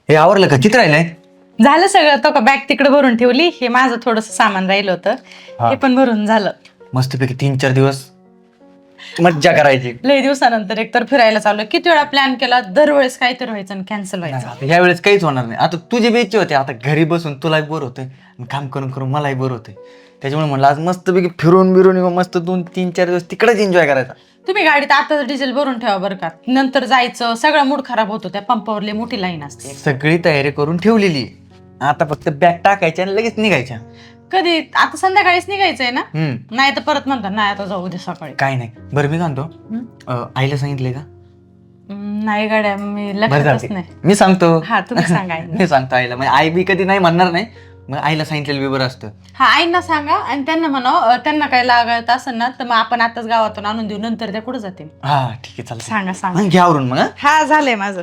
हे आवरलं का? किती राहिलंय? झालं सगळं. तो का बॅग तिकडे भरून ठेवली. हे माझं थोडस सामान राहिलं होतं, हा. हे पण भरून झालं. मस्तपैकी 3-4 दिवस मज्जा करायची. लई दिवसानंतर एकतर फिरायला चालू. किती वेळा प्लॅन केला, दरवेळेस काहीतरी व्हायचं आणि कॅन्सल नाही, व्हायचं. आता ह्या वेळेस काहीच होणार नाही. आता तुझी बी इच्छा होती, आता घरी बसून तुलाही बोर होतंय आणि काम करून करून मलाही बोर होतंय. त्याच्यामुळे म्हणलं आज मस्तपैकी फिरून बिरून येऊ, मस्त 2-3-4 दिवस तिकडेच एन्जॉय करायचा. तुम्ही गाडीत आता डिझेल भरून ठेवा बरं का, नंतर जायचं सगळा मूड खराब होतो. त्या पंपावर लई मोठी लाईन असते. सगळी तयारी करून ठेवलेली आहे. आता फक्त बॅग टाकायच्या आणि लगेच निघायच्या. कधी आता संध्याकाळीच निघायचंय ना? हम्म. नाही तर परत म्हणतात नाही आता जाऊ उद्या सकाळी. काय नाही. बरं मी सांगतो, आईला सांगितलंय का? नाही गाड्या, मी बरं लक्षातच चालते, नाही. मी सांगतो. हा तुम्ही सांगा आईला. मी सांगतो आईला, म्हणजे आई बी कधी नाही म्हणणार नाही. मग आईला सांगितलेलं बी बरं असतं. हा आईंना सांगा आणि त्यांना म्हणा, त्यांना काय लागत असेल ना तर मग आपण आताच गावातून आणून देऊ, नंतर त्या कुठे जातील. हा ठीक आहे, चालतं. सांगा सांगा. घ्या आवरून मग. हा झालंय माझं.